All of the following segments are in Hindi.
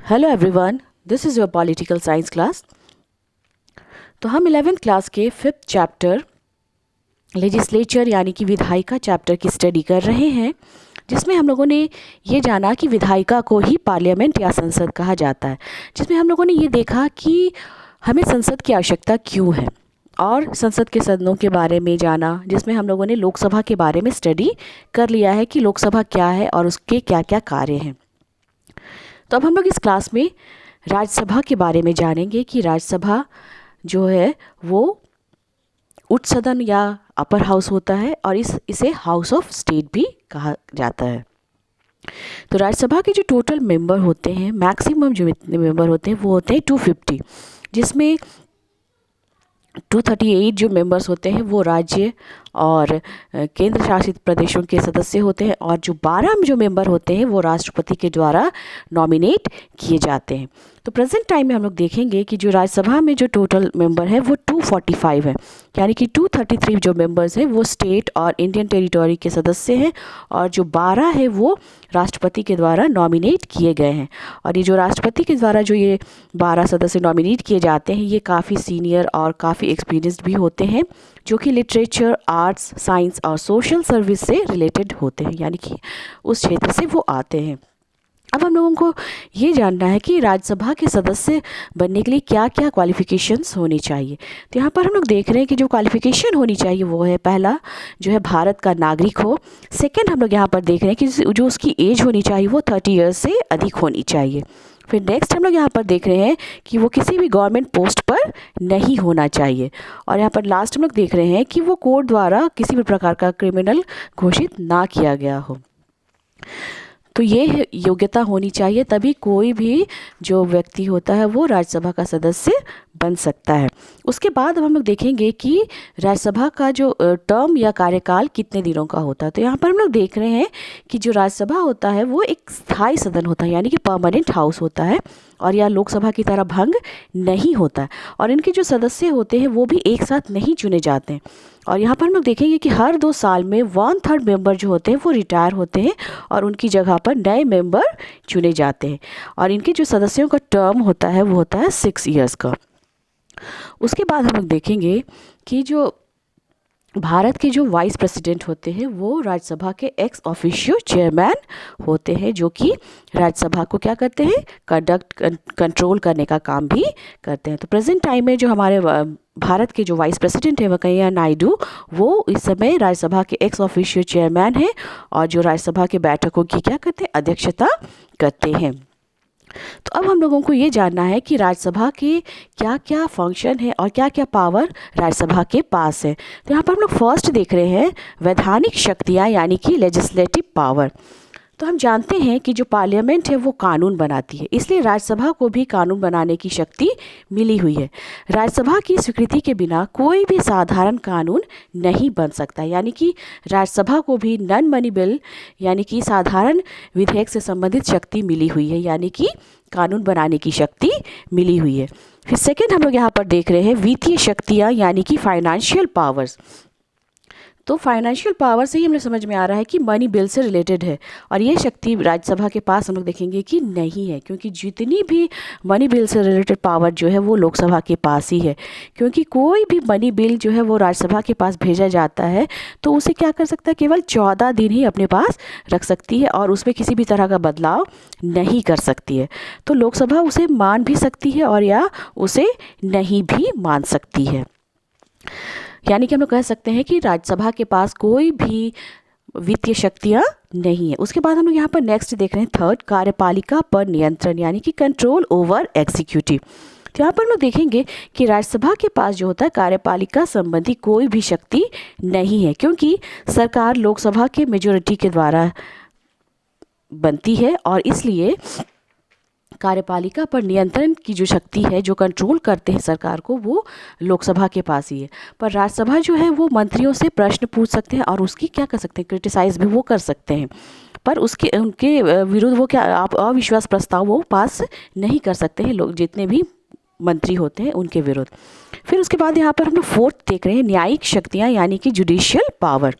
Hello everyone, this is your political science class. तो हम 11th क्लास के 5th चैप्टर लेजिस्लेचर यानी कि विधायिका चैप्टर की स्टडी कर रहे हैं, जिसमें हम लोगों ने ये जाना कि विधायिका को ही पार्लियामेंट या संसद कहा जाता है। जिसमें हम लोगों ने ये देखा कि हमें संसद की आवश्यकता क्यों है और संसद के सदनों के बारे में जाना, जिसमें हम लोगों ने लोकसभा के बारे में स्टडी कर लिया है कि लोकसभा क्या है और उसके क्या क्या कार्य हैं। तो अब हम लोग इस क्लास में राज्यसभा के बारे में जानेंगे कि राज्यसभा जो है वो उच्च सदन या अपर हाउस होता है और इसे हाउस ऑफ स्टेट भी कहा जाता है। तो राज्यसभा के जो टोटल मेंबर होते हैं, मैक्सिमम जो इतने मेंबर होते हैं वो होते हैं 250, जिसमें 238 जो मेंबर्स होते हैं वो राज्य और केंद्र शासित प्रदेशों के सदस्य होते हैं और जो 12 जो मेंबर होते हैं वो राष्ट्रपति के द्वारा नॉमिनेट किए जाते हैं। तो प्रेजेंट टाइम में हम लोग देखेंगे कि जो राज्यसभा में जो टोटल मेंबर है वो 245 है, यानी कि 233 जो मेंबर्स हैं वो स्टेट और इंडियन टेरिटोरी के सदस्य हैं और जो 12 है वो राष्ट्रपति के द्वारा नॉमिनेट किए गए हैं। और ये जो राष्ट्रपति के द्वारा जो ये 12 सदस्य नॉमिनेट किए जाते हैं ये काफ़ी सीनियर और काफ़ी एक्सपीरियंस्ड भी होते हैं, जो कि लिटरेचर, आर्ट्स, साइंस और सोशल सर्विस से रिलेटेड होते हैं, यानी कि उस क्षेत्र से वो आते हैं। अब हम लोगों को ये जानना है कि राज्यसभा के सदस्य बनने के लिए क्या क्या क्वालिफ़िकेशंस होनी चाहिए। तो यहाँ पर हम लोग देख रहे हैं कि जो क्वालिफ़िकेशन होनी चाहिए वो है, पहला जो है भारत का नागरिक हो। सेकंड हम लोग यहाँ पर देख रहे हैं कि जो उसकी एज होनी चाहिए वो 30 ईयर्स से अधिक होनी चाहिए। फिर नेक्स्ट हम लोग यहाँ पर देख रहे हैं कि वो किसी भी गवर्नमेंट पोस्ट पर नहीं होना चाहिए। और यहाँ पर लास्ट हम लोग देख रहे हैं कि वो कोर्ट द्वारा किसी भी प्रकार का क्रिमिनल घोषित ना किया गया हो। तो ये योग्यता होनी चाहिए, तभी कोई भी जो व्यक्ति होता है वो राज्यसभा का सदस्य बन सकता है। उसके बाद अब हम लोग देखेंगे कि राज्यसभा का जो टर्म या कार्यकाल कितने दिनों का होता है। तो यहाँ पर हम लोग देख रहे हैं कि जो राज्यसभा होता है वो एक स्थायी सदन होता है, यानी कि परमानेंट हाउस होता है और यह लोकसभा की तरह भंग नहीं होता है। और इनके जो सदस्य होते हैं वो भी एक साथ नहीं चुने जाते हैं। और यहाँ पर हम लोग देखेंगे कि हर 2 साल में 1/3 मेंबर जो होते हैं वो रिटायर होते हैं और उनकी जगह पर नए मेंबर चुने जाते हैं। और इनके जो सदस्यों का टर्म होता है वो होता है 6 ईयर्स का। उसके बाद हम लोग देखेंगे कि जो भारत के जो वाइस प्रेसिडेंट होते हैं वो राज्यसभा के एक्स ऑफिशियो चेयरमैन होते हैं, जो कि राज्यसभा को क्या करते हैं, कंट्रोल करने का काम भी करते हैं। तो प्रेजेंट टाइम में जो हमारे भारत के जो वाइस प्रेसिडेंट है वेंकैया नायडू, वो इस समय राज्यसभा के एक्स ऑफिशियो चेयरमैन हैं और जो राज्यसभा के बैठकों की क्या करते हैं, अध्यक्षता करते हैं। तो अब हम लोगों को ये जानना है कि राज्यसभा के क्या क्या फंक्शन है और क्या क्या पावर राज्यसभा के पास है। तो यहाँ पर हम लोग फर्स्ट देख रहे हैं वैधानिक शक्तियाँ, यानी कि लेजिस्लेटिव पावर। तो हम जानते हैं कि जो पार्लियामेंट है वो कानून बनाती है, इसलिए राज्यसभा को भी कानून बनाने की शक्ति मिली हुई है। राज्यसभा की स्वीकृति के बिना कोई भी साधारण कानून नहीं बन सकता, यानी कि राज्यसभा को भी नॉन मनी बिल यानी कि साधारण विधेयक से संबंधित शक्ति मिली हुई है, यानी कि कानून बनाने की शक्ति मिली हुई है। फिर सेकेंड हम लोग यहाँ पर देख रहे हैं वित्तीय शक्तियाँ, यानी कि फाइनेंशियल पावर्स। तो फाइनेंशियल पावर से ही हमें समझ में आ रहा है कि मनी बिल से रिलेटेड है और ये शक्ति राज्यसभा के पास हम लोग देखेंगे कि नहीं है, क्योंकि जितनी भी मनी बिल से रिलेटेड पावर जो है वो लोकसभा के पास ही है। क्योंकि कोई भी मनी बिल जो है वो राज्यसभा के पास भेजा जाता है तो उसे क्या कर सकता है, केवल 14 दिन ही अपने पास रख सकती है और उसमें किसी भी तरह का बदलाव नहीं कर सकती है। तो लोकसभा उसे मान भी सकती है और या उसे नहीं भी मान सकती है, यानी कि हम लोग कह सकते हैं कि राज्यसभा के पास कोई भी वित्तीय शक्तियाँ नहीं है। उसके बाद हम लोग यहाँ पर नेक्स्ट देख रहे हैं थर्ड, कार्यपालिका पर नियंत्रण, यानी कि कंट्रोल ओवर एग्जीक्यूटिव। तो यहाँ पर हम लोग देखेंगे कि राज्यसभा के पास जो होता है कार्यपालिका संबंधी कोई भी शक्ति नहीं है, क्योंकि सरकार लोकसभा के मेजोरिटी के द्वारा बनती है और इसलिए कार्यपालिका पर नियंत्रण की जो शक्ति है, जो कंट्रोल करते हैं सरकार को, वो लोकसभा के पास ही है। पर राज्यसभा जो है वो मंत्रियों से प्रश्न पूछ सकते हैं और उसकी क्या कर सकते हैं, क्रिटिसाइज भी वो कर सकते हैं, पर उनके विरुद्ध वो क्या आप अविश्वास प्रस्ताव वो पास नहीं कर सकते हैं, लोग जितने भी मंत्री होते हैं उनके विरुद्ध। फिर उसके बाद यहाँ पर हम लोग फोर्थ देख रहे हैं न्यायिक शक्तियाँ, यानी कि जुडिशियल पावर।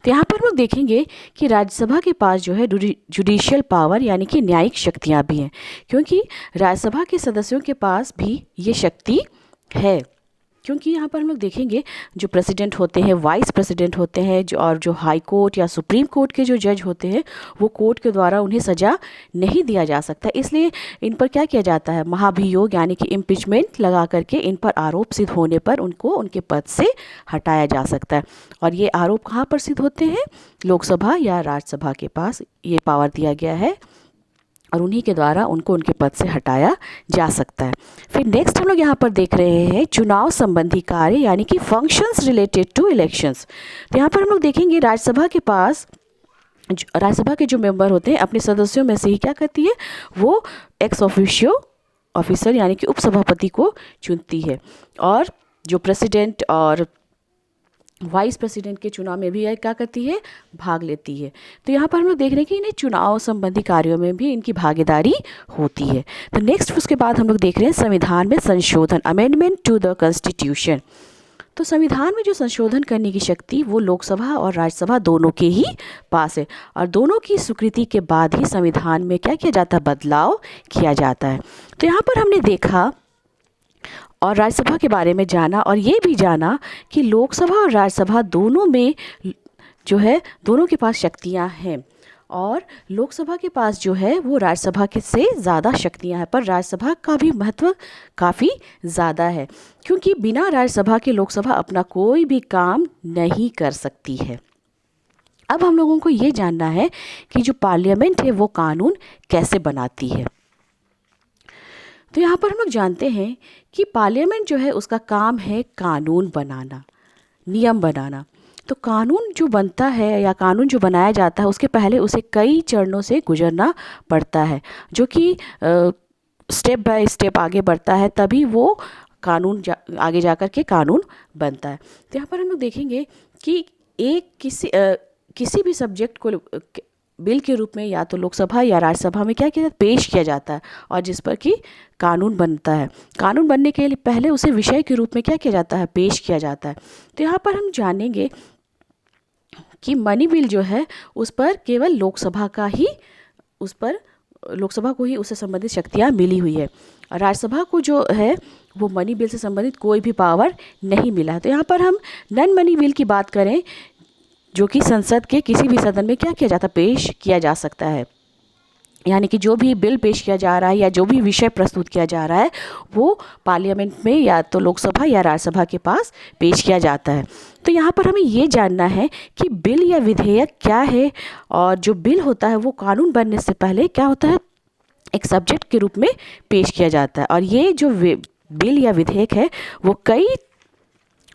तो यहाँ पर हम लोग देखेंगे कि राज्यसभा के पास जो है जुडिशियल पावर यानी कि न्यायिक शक्तियाँ भी हैं, क्योंकि राज्यसभा के सदस्यों के पास भी ये शक्ति है। क्योंकि यहाँ पर हम लोग देखेंगे जो प्रेसिडेंट होते हैं, वाइस प्रेसिडेंट होते हैं, जो हाई कोर्ट या सुप्रीम कोर्ट के जो जज होते हैं, वो कोर्ट के द्वारा उन्हें सज़ा नहीं दिया जा सकता, इसलिए इन पर क्या किया जाता है, महाभियोग यानी कि इम्पीचमेंट लगा करके इन पर आरोप सिद्ध होने पर उनको उनके पद से हटाया जा सकता है। और ये आरोप कहाँ पर सिद्ध होते हैं, लोकसभा या राज्यसभा के पास ये पावर दिया गया है और उन्हीं के द्वारा उनको उनके पद से हटाया जा सकता है। फिर नेक्स्ट हम लोग यहाँ पर देख रहे हैं चुनाव संबंधी कार्य यानी कि फंक्शंस रिलेटेड टू इलेक्शंस। तो यहाँ पर हम लोग देखेंगे राज्यसभा के पास राज्यसभा के जो मेंबर होते हैं अपने सदस्यों में से ही क्या करती है, वो एक्स ऑफिशियो ऑफिसर यानी कि उपसभापति को चुनती है और जो प्रेसिडेंट और वाइस प्रेसिडेंट के चुनाव में भी क्या करती है, भाग लेती है। तो यहाँ पर हम लोग देख रहे हैं कि इन्हें चुनाव संबंधी कार्यों में भी इनकी भागीदारी होती है। तो नेक्स्ट उसके बाद हम लोग देख रहे हैं संविधान में संशोधन, अमेंडमेंट टू द कॉन्स्टिट्यूशन। तो संविधान में जो संशोधन करने की शक्ति वो लोकसभा और राज्यसभा दोनों के ही पास है और दोनों की स्वीकृति के बाद ही संविधान में क्या किया जाता है, बदलाव किया जाता है। तो यहाँ पर हमने देखा और राज्यसभा के बारे में जाना और ये भी जाना कि लोकसभा और राज्यसभा दोनों में जो है दोनों के पास शक्तियाँ हैं और लोकसभा के पास जो है वो राज्यसभा के से ज़्यादा शक्तियाँ हैं, पर राज्यसभा का भी महत्व काफ़ी ज़्यादा है क्योंकि बिना राज्यसभा के लोकसभा अपना कोई भी काम नहीं कर सकती है। अब हम लोगों को ये जानना है कि जो पार्लियामेंट है वो कानून कैसे बनाती है। तो यहाँ पर हम लोग जानते हैं कि पार्लियामेंट जो है उसका काम है कानून बनाना, नियम बनाना। तो कानून जो बनता है या कानून जो बनाया जाता है उसके पहले उसे कई चरणों से गुजरना पड़ता है, जो कि स्टेप बाय स्टेप आगे बढ़ता है, तभी वो कानून आगे जा कर के कानून बनता है। तो यहाँ पर हम लोग देखेंगे कि किसी भी सब्जेक्ट को बिल के रूप में या तो लोकसभा या राज्यसभा में क्या किया पेश किया जाता है और जिस पर कि कानून बनता है। कानून बनने के लिए पहले उसे विषय के रूप में क्या किया जाता है, पेश किया जाता है। तो यहाँ पर हम जानेंगे कि मनी बिल जो है उस पर केवल लोकसभा को ही उससे संबंधित शक्तियाँ मिली हुई है और राज्यसभा को जो है वो मनी बिल से संबंधित कोई भी पावर नहीं मिला है। तो यहाँ पर हम नॉन मनी बिल की बात करें जो कि संसद के किसी भी सदन में क्या किया जाता है, पेश किया जा सकता है, यानी कि जो भी बिल पेश किया जा रहा है या जो भी विषय प्रस्तुत किया जा रहा है वो पार्लियामेंट में या तो लोकसभा या राज्यसभा के पास पेश किया जाता है। तो यहाँ पर हमें ये जानना है कि बिल या विधेयक क्या है और जो बिल होता है वो कानून बनने से पहले क्या होता है, एक सब्जेक्ट के रूप में पेश किया जाता है और ये जो बिल या विधेयक है वो कई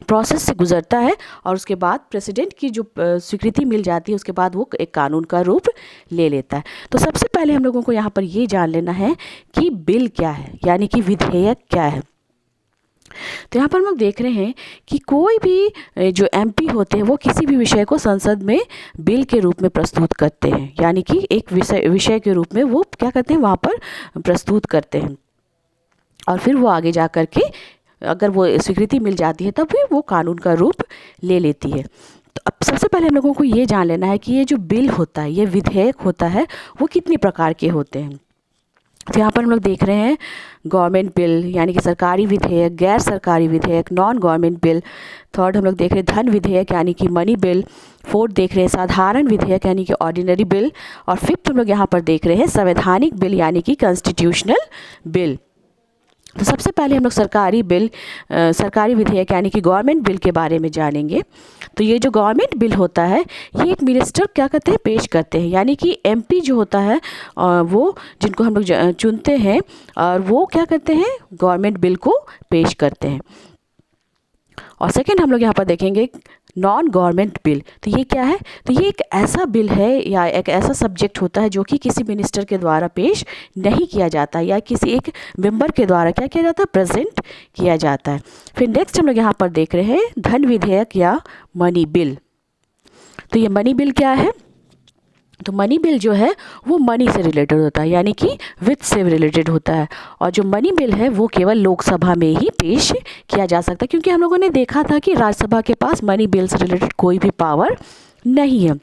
प्रोसेस से गुजरता है और उसके बाद प्रेसिडेंट की जो स्वीकृति मिल जाती है उसके बाद वो एक कानून का रूप ले लेता है। तो सबसे पहले हम लोगों को यहाँ पर ये जान लेना है कि बिल क्या है, यानी कि विधेयक क्या है। तो यहाँ पर हम लोग देख रहे हैं कि कोई भी जो एमपी होते हैं वो किसी भी विषय को संसद में बिल के रूप में प्रस्तुत करते हैं, यानी कि एक विषय के रूप में वो क्या करते हैं, वहाँ पर प्रस्तुत करते हैं और फिर वो आगे जा कर के अगर वो स्वीकृति मिल जाती है तब भी वो कानून का रूप ले लेती है। तो अब सबसे पहले हम लोगों को ये जान लेना है कि ये जो बिल होता है, ये विधेयक होता है, वो कितने प्रकार के होते हैं। तो यहाँ पर हम लोग देख रहे हैं गवर्नमेंट बिल यानी कि सरकारी विधेयक, गैर सरकारी विधेयक, नॉन गवर्नमेंट बिल। थर्ड हम लोग देख रहे हैं धन विधेयक यानी कि मनी बिल। फोर्थ देख रहे हैं साधारण विधेयक यानी कि ऑर्डिनरी बिल। और फिफ्थ हम लोग यहाँ पर देख रहे हैं संवैधानिक बिल यानी कि कॉन्स्टिट्यूशनल बिल। तो सबसे पहले हम लोग सरकारी विधेयक यानी कि गवर्नमेंट बिल के बारे में जानेंगे। तो ये जो गवर्नमेंट बिल होता है ये एक मिनिस्टर क्या करते हैं, पेश करते हैं, यानी कि एमपी जो होता है वो जिनको हम लोग चुनते हैं और वो क्या करते हैं, गवर्नमेंट बिल को पेश करते हैं। और सेकंड हम लोग यहाँ पर देखेंगे नॉन गवर्नमेंट बिल। तो ये क्या है, तो ये एक ऐसा बिल है या एक ऐसा सब्जेक्ट होता है जो कि किसी मिनिस्टर के द्वारा पेश नहीं किया जाता या किसी एक मेंबर के द्वारा क्या किया जाता है, प्रेजेंट किया जाता है। फिर नेक्स्ट हम लोग यहाँ पर देख रहे हैं धन विधेयक या मनी बिल। तो ये मनी बिल क्या है, तो मनी बिल जो है वो मनी से रिलेटेड होता है, यानी कि वित्त से रिलेटेड होता है। और जो मनी बिल है वो केवल लोकसभा में ही पेश किया जा सकता है, क्योंकि हम लोगों ने देखा था कि राज्यसभा के पास मनी बिल से रिलेटेड कोई भी पावर नहीं है।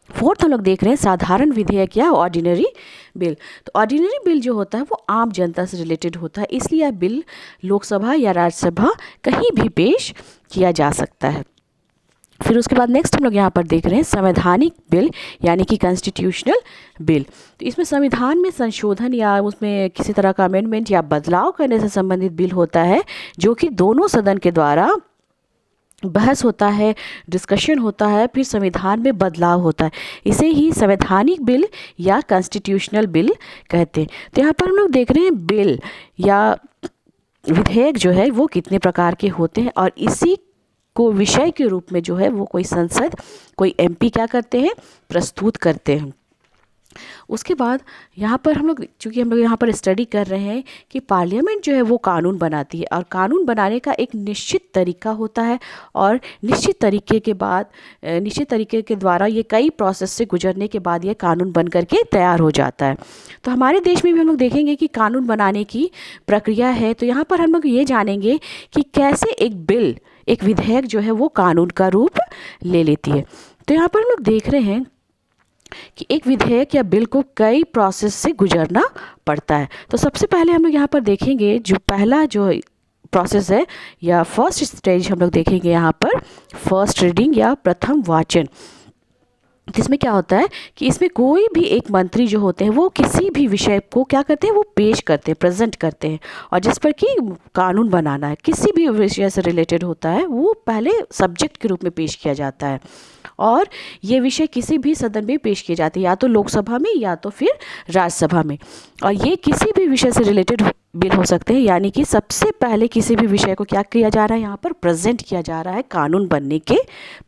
फोर्थ हम लोग देख रहे हैं साधारण विधेयक या ऑर्डिनरी बिल। तो ऑर्डिनरी बिल जो होता है वो आम जनता से रिलेटेड होता है, इसलिए यह बिल लोकसभा या राज्यसभा कहीं भी पेश किया जा सकता है। फिर उसके बाद नेक्स्ट हम लोग यहाँ पर देख रहे हैं संवैधानिक बिल यानी कि कॉन्स्टिट्यूशनल बिल। तो इसमें संविधान में संशोधन या उसमें किसी तरह का अमेंडमेंट या बदलाव करने से संबंधित बिल होता है, जो कि दोनों सदन के द्वारा बहस होता है, डिस्कशन होता है, फिर संविधान में बदलाव होता है। इसे ही संवैधानिक बिल या कॉन्स्टिट्यूशनल बिल कहते हैं। तो यहाँ पर हम लोग देख रहे हैं बिल या विधेयक जो है वो कितने प्रकार के होते हैं, और इसी को विषय के रूप में जो है वो कोई संसद, कोई एमपी क्या करते हैं, प्रस्तुत करते हैं। उसके बाद यहाँ पर हम लोग, चूँकि हम लोग यहाँ पर स्टडी कर रहे हैं कि पार्लियामेंट जो है वो कानून बनाती है, और कानून बनाने का एक निश्चित तरीका होता है, और निश्चित तरीके के बाद, निश्चित तरीके के द्वारा ये कई प्रोसेस से गुजरने के बाद ये कानून बन करके तैयार हो जाता है। तो हमारे देश में भी हम लोग देखेंगे कि कानून बनाने की प्रक्रिया है। तो यहाँ पर हम लोग ये जानेंगे कि कैसे एक बिल, एक विधेयक जो है वो कानून का रूप ले लेती है। तो यहाँ पर हम लोग देख रहे हैं कि एक विधेयक या बिल को कई प्रोसेस से गुजरना पड़ता है। तो सबसे पहले हम लोग यहाँ पर देखेंगे जो पहला जो प्रोसेस है या फर्स्ट स्टेज हम लोग देखेंगे यहाँ पर फर्स्ट रीडिंग या प्रथम वाचन। इसमें क्या होता है कि इसमें कोई भी एक मंत्री जो होते हैं वो किसी भी विषय को क्या करते हैं, वो पेश करते हैं, प्रेजेंट करते हैं, और जिस पर कि कानून बनाना है, किसी भी विषय से रिलेटेड होता है, वो पहले सब्जेक्ट के रूप में पेश किया जाता है, और ये विषय किसी भी सदन में पेश किए जाते हैं, या तो लोकसभा में या तो फिर राज्यसभा में, और ये किसी भी विषय से रिलेटेड बिल हो सकते हैं। यानी कि सबसे पहले किसी भी विषय को क्या किया जा रहा है, यहाँ पर प्रेजेंट किया जा रहा है कानून बनने के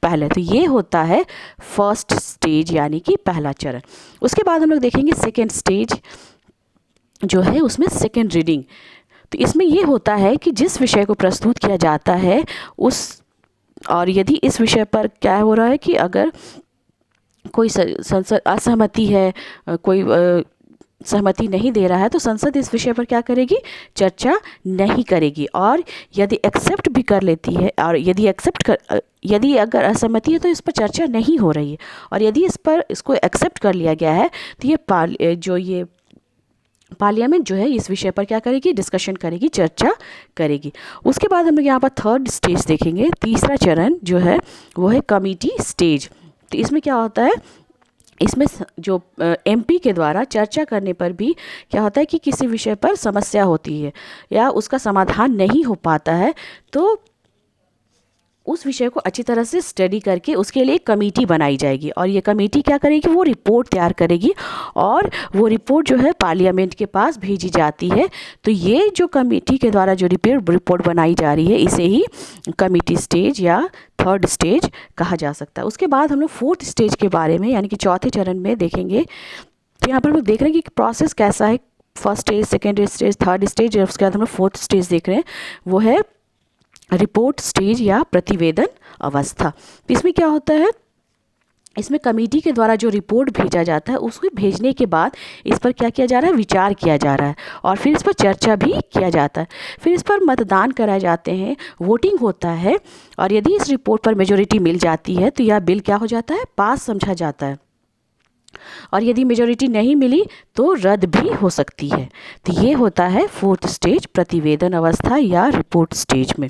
पहले। तो ये होता है फर्स्ट स्टेज यानी कि पहला चरण। उसके बाद हम लोग देखेंगे सेकेंड स्टेज जो है, उसमें सेकेंड रीडिंग। तो इसमें ये होता है कि जिस विषय को प्रस्तुत किया जाता है उस, और यदि इस विषय पर क्या हो रहा है कि अगर कोई संसद असहमति है, कोई सहमति नहीं दे रहा है, तो संसद इस विषय पर क्या करेगी, चर्चा नहीं करेगी। और यदि एक्सेप्ट भी कर लेती है, और यदि अगर असहमति है तो इस पर चर्चा नहीं हो रही है, और यदि इसको एक्सेप्ट कर लिया गया है तो ये पार्लियामेंट जो है इस विषय पर क्या करेगी, डिस्कशन करेगी, चर्चा करेगी। उसके बाद हम लोग यहाँ पर थर्ड स्टेज देखेंगे, तीसरा चरण जो है वो है कमेटी स्टेज। तो इसमें क्या होता है, इसमें जो एमपी के द्वारा चर्चा करने पर भी क्या होता है कि किसी विषय पर समस्या होती है या उसका समाधान नहीं हो पाता है, तो उस विषय को अच्छी तरह से स्टडी करके उसके लिए एक कमेटी बनाई जाएगी, और ये कमेटी क्या करेगी, वो रिपोर्ट तैयार करेगी, और वो रिपोर्ट जो है पार्लियामेंट के पास भेजी जाती है। तो ये जो कमेटी के द्वारा जो रिपोर्ट बनाई जा रही है, इसे ही कमेटी स्टेज या थर्ड स्टेज कहा जा सकता है। उसके बाद हम लोग फोर्थ स्टेज के बारे में यानी कि चौथे चरण में देखेंगे। तो यहाँ पर हम लोग देख रहे हैं कि प्रोसेस कैसा है, first stage, second stage, third stage, और उसके बाद हम लोग फोर्थ स्टेज देख रहे हैं, वो है रिपोर्ट स्टेज या प्रतिवेदन अवस्था। इसमें क्या होता है, इसमें कमेटी के द्वारा जो रिपोर्ट भेजा जाता है उसको भेजने के बाद इस पर क्या किया जा रहा है, विचार किया जा रहा है, और फिर इस पर चर्चा भी किया जाता है, फिर इस पर मतदान कराए जाते हैं, वोटिंग होता है, और यदि इस रिपोर्ट पर मेजॉरिटी मिल जाती है तो यह बिल क्या हो जाता है, पास समझा जाता है, और यदि मेजॉरिटी नहीं मिली तो रद्द भी हो सकती है। तो ये होता है फोर्थ स्टेज, प्रतिवेदन अवस्था या रिपोर्ट स्टेज में।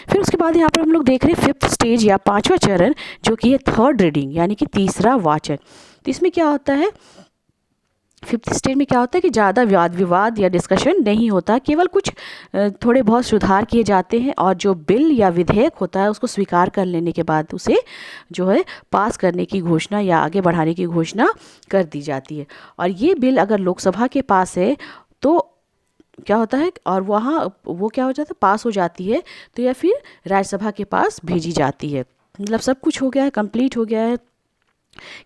फिर उसके बाद यहाँ पर हम लोग देख रहे हैं फिफ्थ स्टेज या पांचवा चरण, जो कि है थर्ड रीडिंग यानी कि तीसरा वाचन। तो इसमें क्या होता है, फिफ्थ स्टेज में क्या होता है कि ज़्यादा वाद विवाद या डिस्कशन नहीं होता, केवल कुछ थोड़े बहुत सुधार किए जाते हैं, और जो बिल या विधेयक होता है उसको स्वीकार कर लेने के बाद उसे जो है पास करने की घोषणा या आगे बढ़ाने की घोषणा कर दी जाती है। और ये बिल अगर लोकसभा के पास है तो क्या होता है, और वहाँ वो क्या हो जाता है, पास हो जाती है, तो या फिर राज्यसभा के पास भेजी जाती है। मतलब सब कुछ हो गया है, कंप्लीट हो गया है,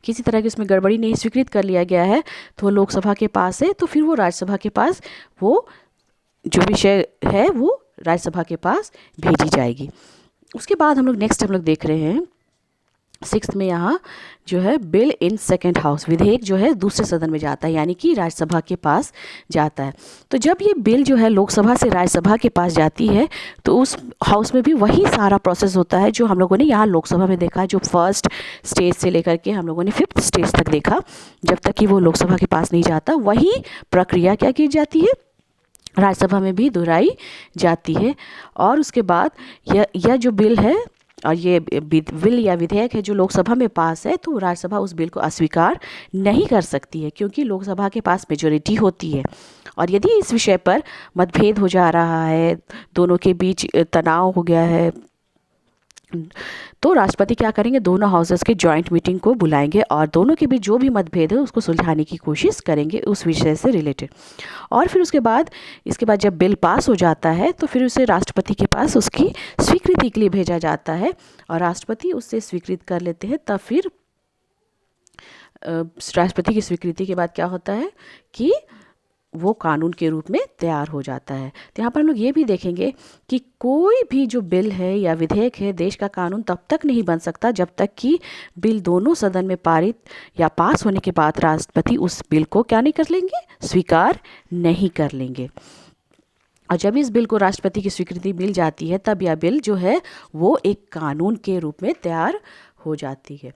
किसी तरह की उसमें गड़बड़ी नहीं, स्वीकृत कर लिया गया है, तो लोकसभा के पास है, तो फिर वो राज्यसभा के पास वो जो विषय है वो राज्यसभा के पास भेजी जाएगी। उसके बाद हम लोग नेक्स्ट देख रहे हैं सिक्स्थ में यहाँ जो है बिल इन सेकेंड हाउस, विधेयक जो है दूसरे सदन में जाता है, यानी कि राज्यसभा के पास जाता है। तो जब ये बिल जो है लोकसभा से राज्यसभा के पास जाती है तो उस हाउस में भी वही सारा प्रोसेस होता है जो हम लोगों ने यहाँ लोकसभा में देखा, जो फर्स्ट स्टेज से लेकर के हम लोगों ने फिफ्थ स्टेज तक देखा। जब तक कि वो लोकसभा के पास नहीं जाता, वही प्रक्रिया क्या की जाती है, राज्यसभा में भी दोहराई जाती है। और उसके बाद यह जो बिल है और ये बिल या विधेयक है जो लोकसभा में पास है, तो राज्यसभा उस बिल को अस्वीकार नहीं कर सकती है, क्योंकि लोकसभा के पास मेजॉरिटी होती है। और यदि इस विषय पर मतभेद हो जा रहा है, दोनों के बीच तनाव हो गया है, तो राष्ट्रपति क्या करेंगे, दोनों हाउसेस के जॉइंट मीटिंग को बुलाएंगे और दोनों के बीच जो भी मतभेद है उसको सुलझाने की कोशिश करेंगे उस विषय से रिलेटेड। और फिर इसके बाद जब बिल पास हो जाता है तो फिर उसे राष्ट्रपति के पास उसकी स्वीकृति के लिए भेजा जाता है और राष्ट्रपति उससे स्वीकृत कर लेते हैं। तब फिर राष्ट्रपति की स्वीकृति के बाद क्या होता है कि वो कानून के रूप में तैयार हो जाता है। तो यहाँ पर हम लोग ये भी देखेंगे कि कोई भी जो बिल है या विधेयक है देश का कानून तब तक नहीं बन सकता जब तक कि बिल दोनों सदन में पारित या पास होने के बाद राष्ट्रपति उस बिल को क्या नहीं कर लेंगे, स्वीकार नहीं कर लेंगे। और जब इस बिल को राष्ट्रपति की स्वीकृति मिल जाती है तब यह बिल जो है वो एक कानून के रूप में तैयार हो जाती है।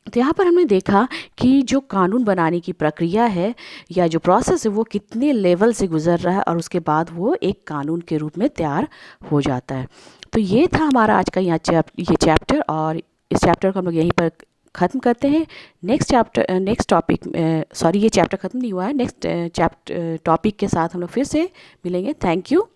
तो यहाँ पर हमने देखा कि जो कानून बनाने की प्रक्रिया है या जो प्रोसेस है वो कितने लेवल से गुजर रहा है और उसके बाद वो एक कानून के रूप में तैयार हो जाता है। तो ये था हमारा आज का ये चैप्टर, और इस चैप्टर को हम लोग यहीं पर ख़त्म करते हैं। नेक्स्ट टॉपिक ये चैप्टर ख़त्म नहीं हुआ है, नेक्स्ट टॉपिक के साथ हम लोग फिर से मिलेंगे। Thank you.